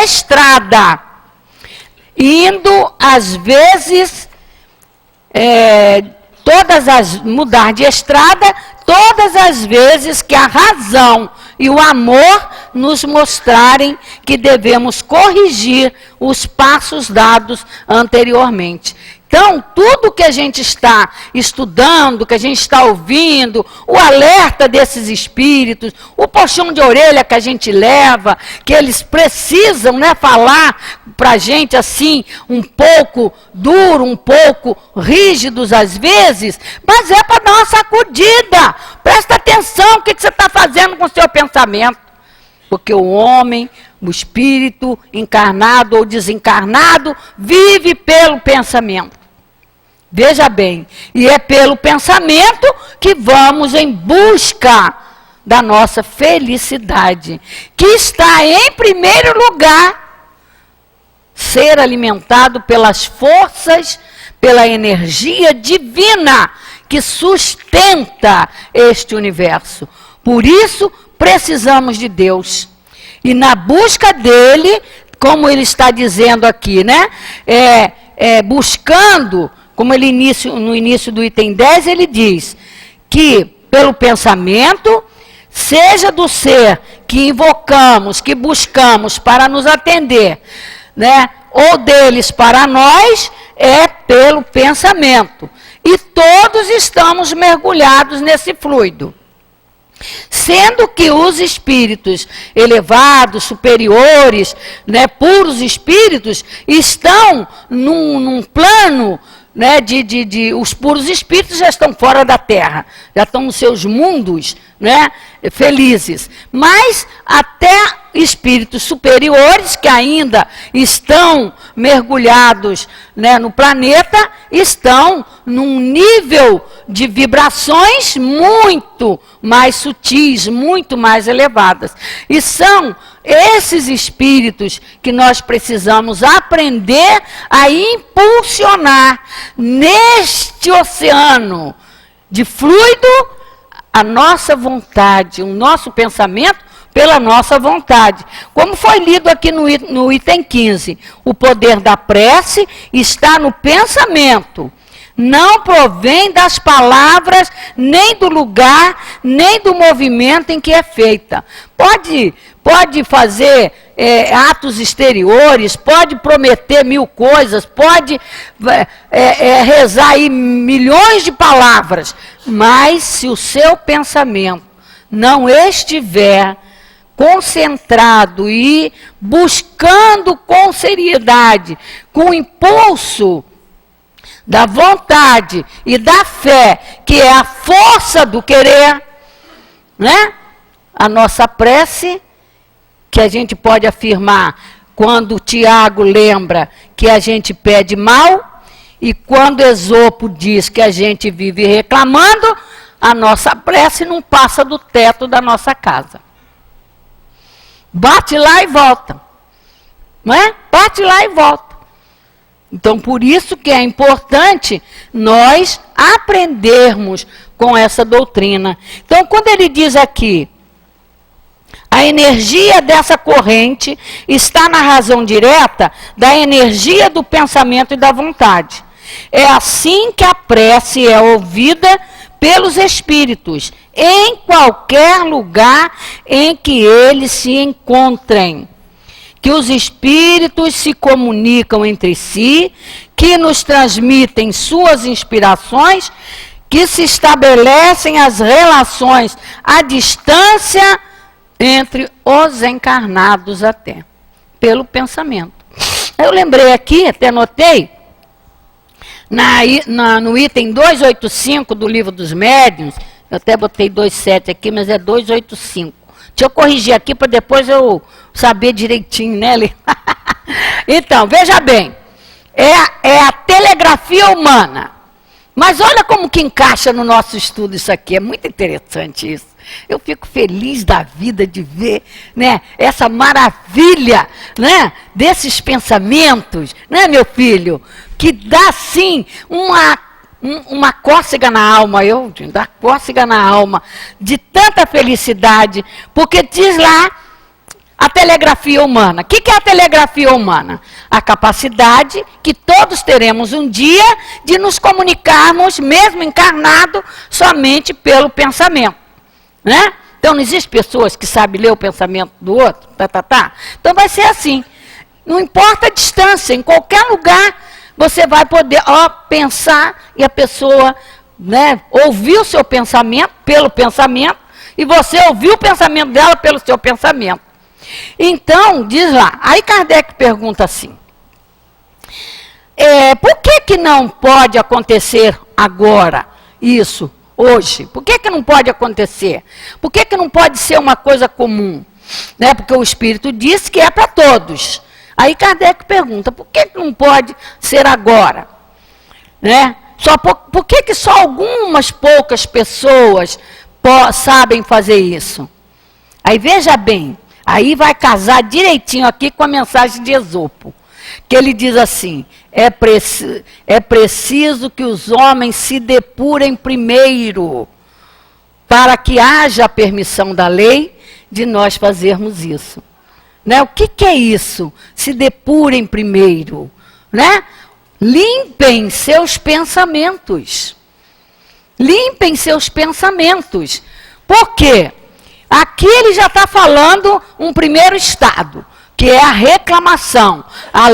estrada, indo às vezes mudar de estrada todas as vezes que a razão e o amor nos mostrarem que devemos corrigir os passos dados anteriormente. Então, tudo que a gente está estudando, que a gente está ouvindo, o alerta desses espíritos, o puxão de orelha que a gente leva, que eles precisam, né, falar para a gente assim, um pouco duro, um pouco rígidos às vezes, mas é para dar uma sacudida. Presta atenção o que você está fazendo com o seu pensamento. Porque o homem, o espírito, encarnado ou desencarnado, vive pelo pensamento. Veja bem, e é pelo pensamento que vamos em busca da nossa felicidade, que está em primeiro lugar, ser alimentado pelas forças, pela energia divina que sustenta este universo. Por isso, precisamos de Deus. E na busca dele, como ele está dizendo aqui, né? Buscando, como ele no início do item 10, ele diz que pelo pensamento, seja do ser que invocamos, que buscamos para nos atender, né? Ou deles para nós, é pelo pensamento. E todos estamos mergulhados nesse fluido. Sendo que os espíritos elevados, superiores, né, puros espíritos, estão num plano, né, os puros espíritos já estão fora da Terra, já estão nos seus mundos, né, felizes. Mas até espíritos superiores que ainda estão mergulhados, né, no planeta, estão num nível de vibrações muito mais sutis, muito mais elevadas. E são esses espíritos que nós precisamos aprender a impulsionar neste oceano de fluido a nossa vontade, o nosso pensamento pela nossa vontade. Como foi lido aqui no item 15, o poder da prece está no pensamento. Não provém das palavras, nem do lugar, nem do movimento em que é feita. Pode fazer atos exteriores, pode prometer 1000 coisas, pode rezar aí milhões de palavras, mas se o seu pensamento não estiver concentrado e buscando com seriedade, com impulso da vontade e da fé, que é a força do querer, né? A nossa prece, que a gente pode afirmar quando Tiago lembra que a gente pede mal, e quando Esopo diz que a gente vive reclamando, a nossa prece não passa do teto da nossa casa. Bate lá e volta. Não é? Bate lá e volta. Então, por isso que é importante nós aprendermos com essa doutrina. Então, quando ele diz aqui, a energia dessa corrente está na razão direta da energia do pensamento e da vontade. É assim que a prece é ouvida pelos espíritos, em qualquer lugar em que eles se encontrem. Que os espíritos se comunicam entre si, que nos transmitem suas inspirações, que se estabelecem as relações à distância entre os encarnados até, pelo pensamento. Eu lembrei aqui, até anotei, no item 285 do Livro dos Médiuns, eu até botei 27 aqui, mas é 285. Deixa eu corrigir aqui para depois eu saber direitinho, né, Lê? Então, veja bem, é a telegrafia humana. Mas olha como que encaixa no nosso estudo isso aqui, é muito interessante isso. Eu fico feliz da vida de ver, né, essa maravilha, né, desses pensamentos, né, meu filho, que dá, sim, uma cócega na alma, dá cócega na alma, de tanta felicidade, porque diz lá, a telegrafia humana. O que é a telegrafia humana? A capacidade que todos teremos um dia de nos comunicarmos, mesmo encarnado, somente pelo pensamento. Né? Então, não existe pessoas que sabem ler o pensamento do outro? Então, vai ser assim. Não importa a distância, em qualquer lugar, você vai poder pensar e a pessoa, né, ouvir o seu pensamento pelo pensamento e você ouvir o pensamento dela pelo seu pensamento. Então, diz lá, aí Kardec pergunta assim, por que não pode acontecer agora isso? Hoje, por que não pode acontecer? Por que não pode ser uma coisa comum? Né? Porque o Espírito disse que é para todos. Aí Kardec pergunta, por que não pode ser agora? Né? Por que só algumas poucas pessoas sabem fazer isso? Aí veja bem, aí vai casar direitinho aqui com a mensagem de Esopo, que ele diz assim, é preciso que os homens se depurem primeiro, para que haja a permissão da lei de nós fazermos isso. Né? O que é isso? Se depurem primeiro. Né? Limpem seus pensamentos. Limpem seus pensamentos. Por quê? Aqui ele já está falando um primeiro estado, que é a reclamação, a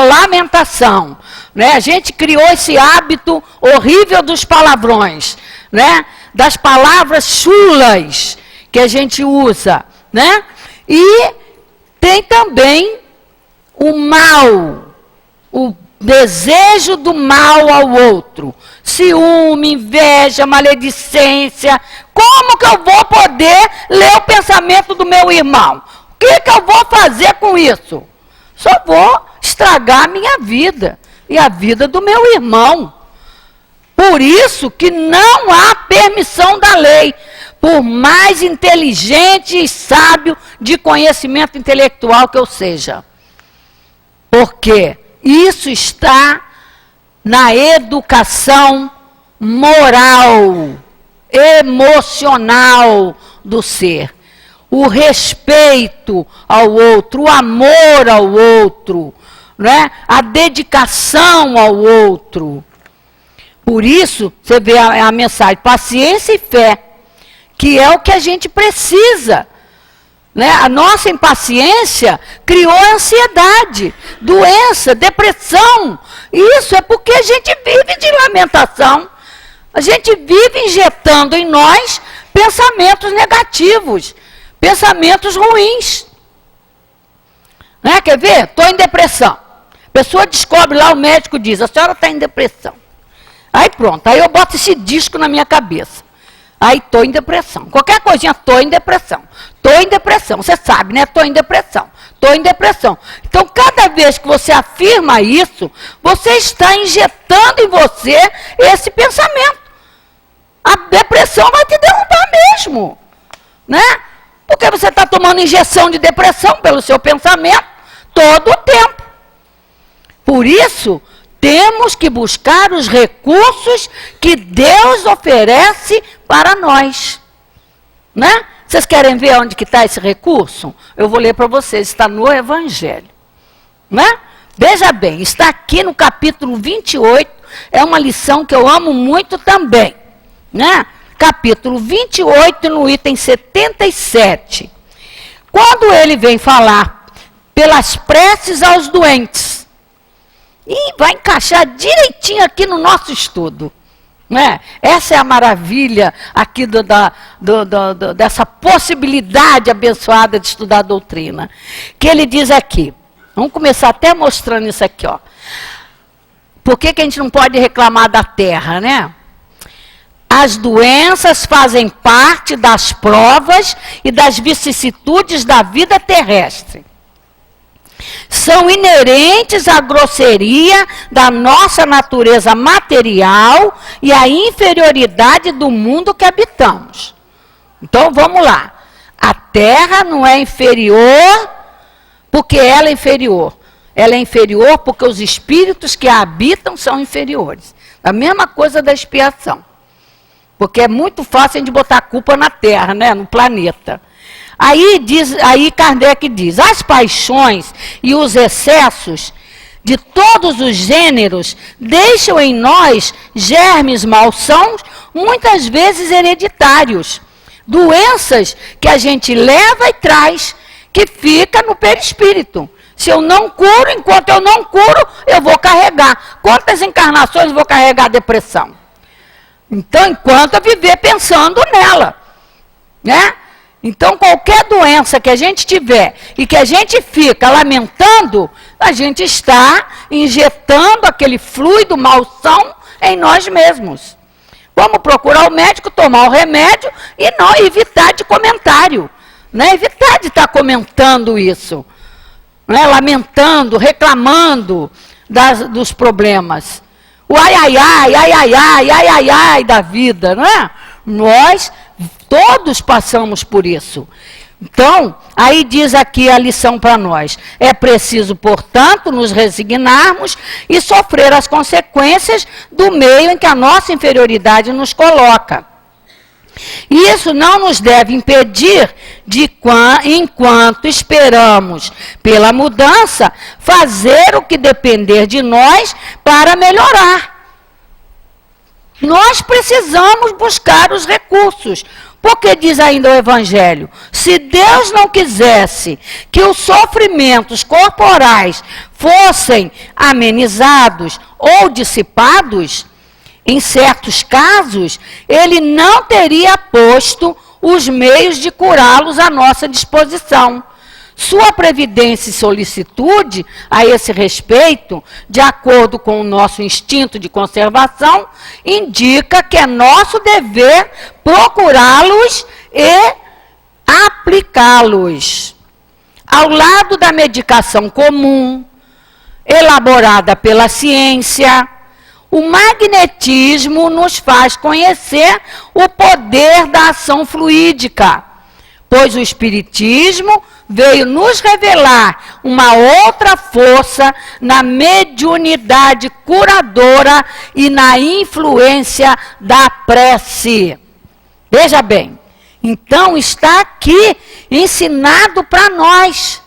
lamentação. Né? A gente criou esse hábito horrível dos palavrões, né? Das palavras chulas que a gente usa. Né? E tem também o mal, o desejo do mal ao outro. Ciúme, inveja, maledicência. Como que eu vou poder ler o pensamento do meu irmão? O que eu vou fazer com isso? Só vou estragar a minha vida e a vida do meu irmão. Por isso que não há permissão da lei, por mais inteligente e sábio de conhecimento intelectual que eu seja. Porque isso está na educação moral, emocional do ser. O respeito ao outro, o amor ao outro, né? A dedicação ao outro. Por isso, você vê a mensagem, paciência e fé, que é o que a gente precisa. Né? A nossa impaciência criou ansiedade, doença, depressão. Isso é porque a gente vive de lamentação. A gente vive injetando em nós pensamentos negativos, pensamentos ruins. Né? Quer ver? Estou em depressão. A pessoa descobre lá, o médico diz, a senhora está em depressão. Aí pronto, aí eu boto esse disco na minha cabeça. Aí estou em depressão. Qualquer coisinha, estou em depressão. Estou em depressão. Você sabe, né? Estou em depressão. Estou em depressão. Então, cada vez que você afirma isso, você está injetando em você esse pensamento. A depressão vai te derrubar mesmo. Né? Porque você está tomando injeção de depressão pelo seu pensamento todo o tempo. Por isso, temos que buscar os recursos que Deus oferece para nós. Né? Vocês querem ver onde que está esse recurso? Eu vou ler para vocês, está no Evangelho. Né? Veja bem, está aqui no capítulo 28, é uma lição que eu amo muito também. Né? Capítulo 28, no item 77. Quando ele vem falar pelas preces aos doentes, e vai encaixar direitinho aqui no nosso estudo. Né? Essa é a maravilha aqui dessa possibilidade abençoada de estudar a doutrina. Que ele diz aqui, vamos começar até mostrando isso aqui. Ó. Por que a gente não pode reclamar da terra, né? As doenças fazem parte das provas e das vicissitudes da vida terrestre. São inerentes à grosseria da nossa natureza material e à inferioridade do mundo que habitamos. Então, vamos lá. A Terra não é inferior porque ela é inferior. Ela é inferior porque os espíritos que a habitam são inferiores. A mesma coisa da expiação. Porque é muito fácil a gente botar a culpa na Terra, né? No planeta. Aí Kardec diz, as paixões e os excessos de todos os gêneros deixam em nós germes malsãos, muitas vezes hereditários. Doenças que a gente leva e traz, que fica no perispírito. Se eu não curo, enquanto eu não curo, eu vou carregar. Quantas encarnações eu vou carregar a depressão? Então, enquanto eu viver pensando nela, né? Então, qualquer doença que a gente tiver e que a gente fica lamentando, a gente está injetando aquele fluido malsão em nós mesmos. Vamos procurar o médico, tomar o remédio e não evitar de comentário, né? Evitar de estar comentando isso, né? Lamentando, reclamando dos problemas. O ai, ai, ai, ai, ai, ai, ai, ai, ai da vida, não é? Nós todos passamos por isso. Então, aí diz aqui a lição para nós. É preciso, portanto, nos resignarmos e sofrer as consequências do meio em que a nossa inferioridade nos coloca. Isso não nos deve impedir de, enquanto esperamos pela mudança, fazer o que depender de nós para melhorar. Nós precisamos buscar os recursos. Porque diz ainda o Evangelho, se Deus não quisesse que os sofrimentos corporais fossem amenizados ou dissipados, em certos casos, Ele não teria posto os meios de curá-los à nossa disposição. Sua previdência e solicitude a esse respeito, de acordo com o nosso instinto de conservação, indica que é nosso dever procurá-los e aplicá-los. Ao lado da medicação comum, elaborada pela ciência, o magnetismo nos faz conhecer o poder da ação fluídica, pois o Espiritismo veio nos revelar uma outra força na mediunidade curadora e na influência da prece. Veja bem, então está aqui ensinado para nós,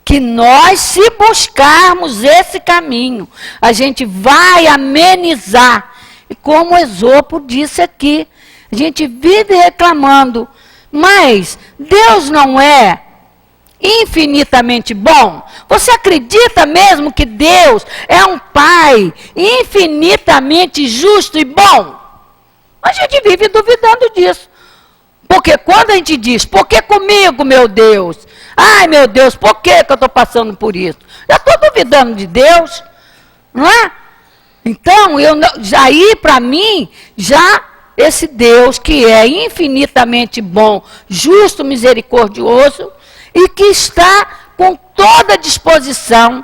que nós, se buscarmos esse caminho, a gente vai amenizar. E como Esopo disse aqui, a gente vive reclamando, mas Deus não é infinitamente bom? Você acredita mesmo que Deus é um Pai infinitamente justo e bom? A gente vive duvidando disso. Porque quando a gente diz, por que comigo, meu Deus? Ai, meu Deus, por que eu estou passando por isso? Já estou duvidando de Deus, não é? Então, aí para mim, já esse Deus que é infinitamente bom, justo, misericordioso, e que está com toda a disposição,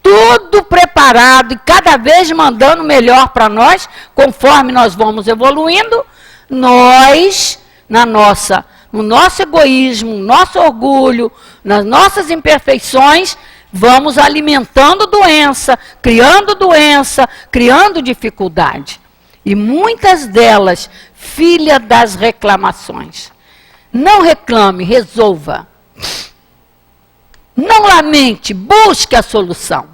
tudo preparado e cada vez mandando melhor para nós, conforme nós vamos evoluindo, nós, no nosso egoísmo, no nosso orgulho, nas nossas imperfeições, vamos alimentando doença, criando dificuldade. E muitas delas, filha das reclamações. Não reclame, resolva. Não lamente, busque a solução.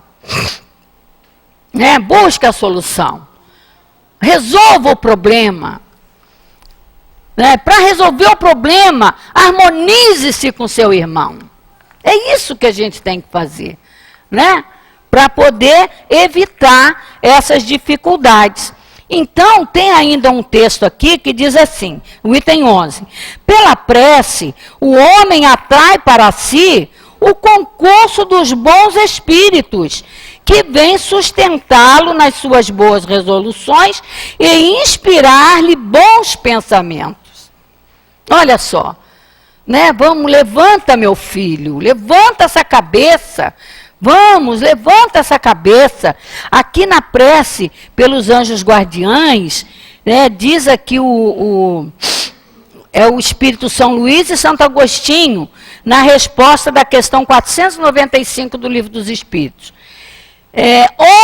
Né? Busque a solução. Resolva o problema. Né? Para resolver o problema, harmonize-se com seu irmão. É isso que a gente tem que fazer. Né? Para poder evitar essas dificuldades. Então, tem ainda um texto aqui que diz assim, o item 11. Pela prece, o homem atrai para si o concurso dos bons espíritos, que vem sustentá-lo nas suas boas resoluções e inspirar-lhe bons pensamentos. Olha só, né? Vamos, levanta, meu filho, levanta essa cabeça. Vamos, levanta essa cabeça. Aqui na prece, pelos anjos guardiães, né, diz aqui é o Espírito São Luís e Santo Agostinho, na resposta da questão 495 do Livro dos Espíritos.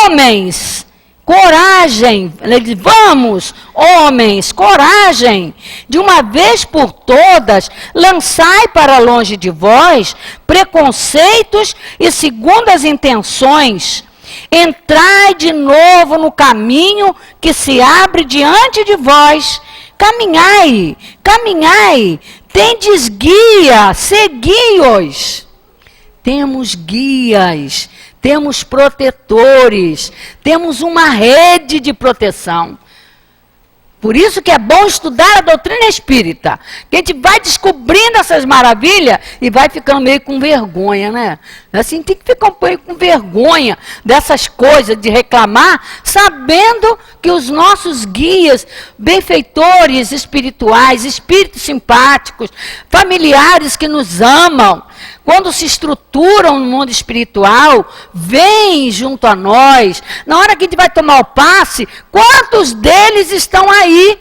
Homens Coragem, ele diz, vamos, homens, coragem, de uma vez por todas, lançai para longe de vós preconceitos e segundas intenções, entrai de novo no caminho que se abre diante de vós, caminhai, caminhai, tendes guia, segui-os. Temos guias, temos protetores, temos uma rede de proteção. Por isso que é bom estudar a doutrina espírita. Que a gente vai descobrindo essas maravilhas e vai ficando meio com vergonha, né? Assim, tem que ficar um pouco com vergonha dessas coisas, de reclamar, sabendo que os nossos guias, benfeitores espirituais, espíritos simpáticos, familiares que nos amam, quando se estruturam no mundo espiritual, vêm junto a nós. Na hora que a gente vai tomar o passe, quantos deles estão aí,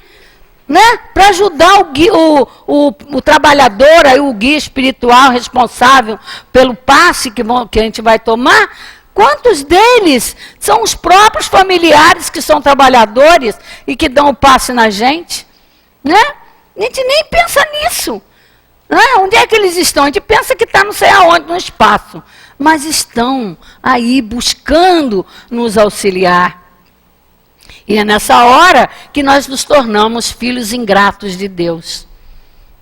né? Para ajudar o trabalhador, aí, o guia espiritual responsável pelo passe que a gente vai tomar. Quantos deles são os próprios familiares que são trabalhadores e que dão o passe na gente? Né? A gente nem pensa nisso. Onde é que eles estão? A gente pensa que está não sei aonde, no espaço. Mas estão aí buscando nos auxiliar. E é nessa hora que nós nos tornamos filhos ingratos de Deus.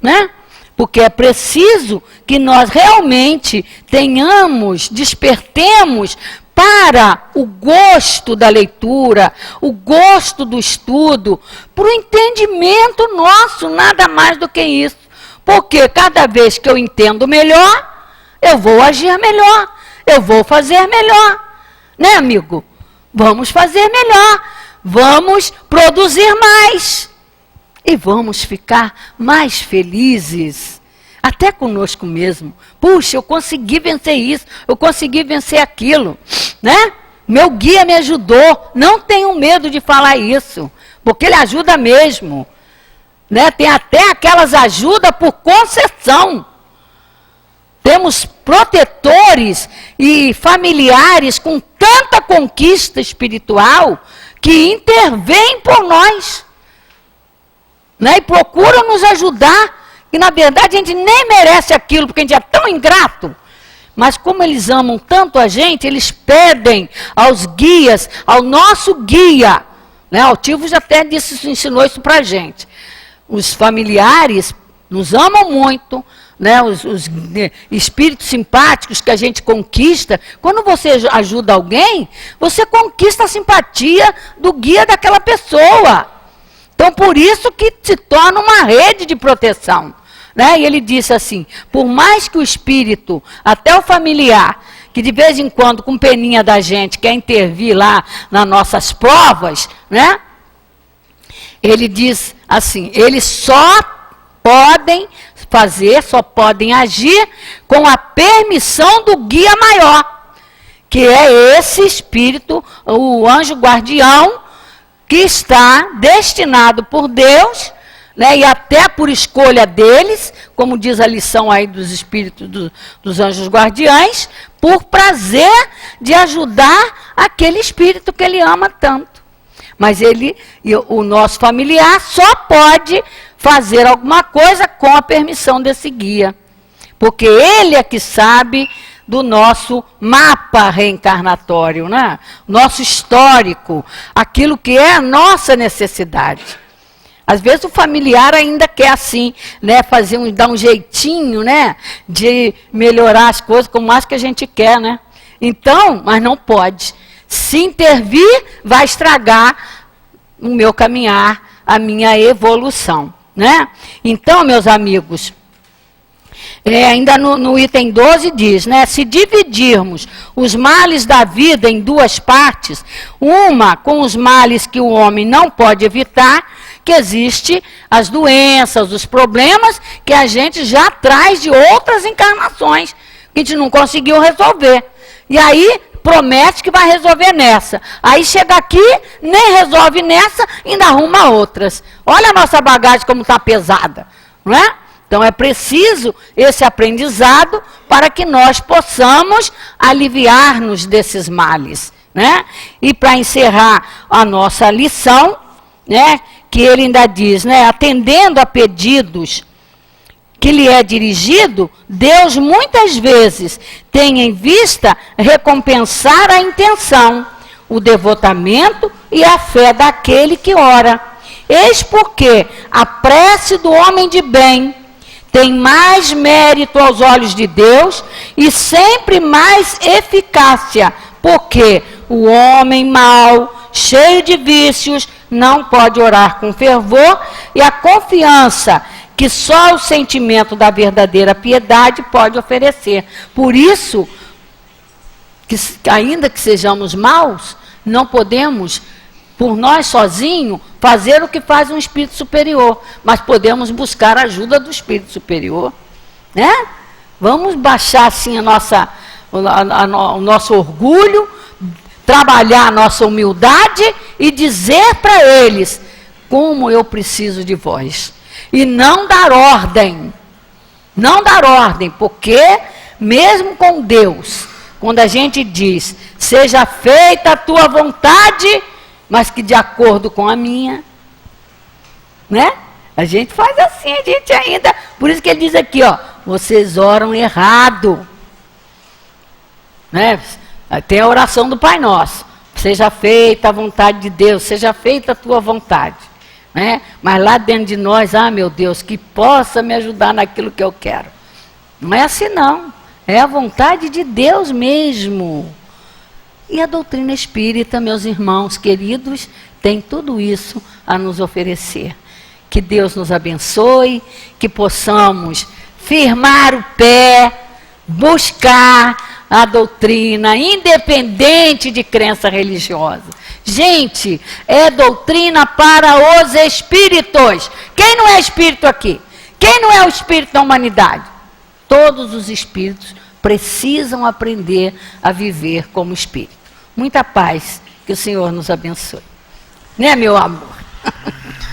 Né? Porque é preciso que nós realmente tenhamos, despertemos para o gosto da leitura, o gosto do estudo, para o entendimento nosso, nada mais do que isso. Porque cada vez que eu entendo melhor, eu vou agir melhor, eu vou fazer melhor. Né, amigo? Vamos fazer melhor, vamos produzir mais. E vamos ficar mais felizes, até conosco mesmo. Puxa, eu consegui vencer isso, eu consegui vencer aquilo. Né? Meu guia me ajudou, não tenho medo de falar isso, porque ele ajuda mesmo. Né? Tem até aquelas ajudas por concessão. Temos protetores e familiares com tanta conquista espiritual que intervêm por nós. Né? E procuram nos ajudar. E na verdade a gente nem merece aquilo, porque a gente é tão ingrato. Mas como eles amam tanto a gente, eles pedem aos guias, ao nosso guia. Né? O Altivos até ensinou isso para a gente. Os familiares nos amam muito, né? Os espíritos simpáticos que a gente conquista. Quando você ajuda alguém, você conquista a simpatia do guia daquela pessoa. Então, por isso que se torna uma rede de proteção. Né? E ele disse assim, por mais que o espírito, até o familiar, que de vez em quando, com peninha da gente, quer intervir lá nas nossas provas, né? Ele diz assim, eles só podem fazer, só podem agir com a permissão do guia maior, que é esse espírito, o anjo guardião, que está destinado por Deus, né, e até por escolha deles, como diz a lição aí dos espíritos dos anjos guardiães, por prazer de ajudar aquele espírito que ele ama tanto. Mas o nosso familiar só pode fazer alguma coisa com a permissão desse guia. Porque ele é que sabe do nosso mapa reencarnatório, né? Nosso histórico, aquilo que é a nossa necessidade. Às vezes o familiar ainda quer assim, né, dar um jeitinho, né, de melhorar as coisas, como mais que a gente quer, né? Então, mas não pode. Se intervir, vai estragar o meu caminhar, a minha evolução, né? Então, meus amigos, ainda no item 12 diz, né, se dividirmos os males da vida em duas partes, uma com os males que o homem não pode evitar, que existe as doenças, os problemas que a gente já traz de outras encarnações, que a gente não conseguiu resolver. E aí promete que vai resolver nessa. Aí chega aqui, nem resolve nessa, ainda arruma outras. Olha a nossa bagagem como está pesada, não é? Então é preciso esse aprendizado para que nós possamos aliviar-nos desses males. né? E para encerrar a nossa lição, né, que ele ainda diz, né, atendendo a pedidos que lhe é dirigido, Deus muitas vezes tem em vista recompensar a intenção, o devotamento e a fé daquele que ora. Eis porque a prece do homem de bem tem mais mérito aos olhos de Deus e sempre mais eficácia, porque o homem mau, cheio de vícios, não pode orar com fervor, e a confiança que só o sentimento da verdadeira piedade pode oferecer. Por isso, que ainda que sejamos maus, não podemos, por nós sozinhos, fazer o que faz um espírito superior, mas podemos buscar a ajuda do espírito superior, né? Vamos baixar assim o nosso orgulho, trabalhar a nossa humildade e dizer para eles como eu preciso de vós. E não dar ordem, porque mesmo com Deus, quando a gente diz, seja feita a tua vontade, mas que de acordo com a minha, né? A gente faz assim, a gente ainda, por isso que ele diz aqui, ó, vocês oram errado, né? Tem a oração do Pai Nosso, seja feita a vontade de Deus, seja feita a tua vontade, né? Mas lá dentro de nós, meu Deus, que possa me ajudar naquilo que eu quero. Não é assim não, é a vontade de Deus mesmo. E a doutrina espírita, meus irmãos queridos, tem tudo isso a nos oferecer. Que Deus nos abençoe, que possamos firmar o pé, buscar a doutrina, independente de crença religiosa. Gente, é doutrina para os espíritos. Quem não é espírito aqui? Quem não é o espírito da humanidade? Todos os espíritos precisam aprender a viver como espírito. Muita paz, que o Senhor nos abençoe. Né, meu amor?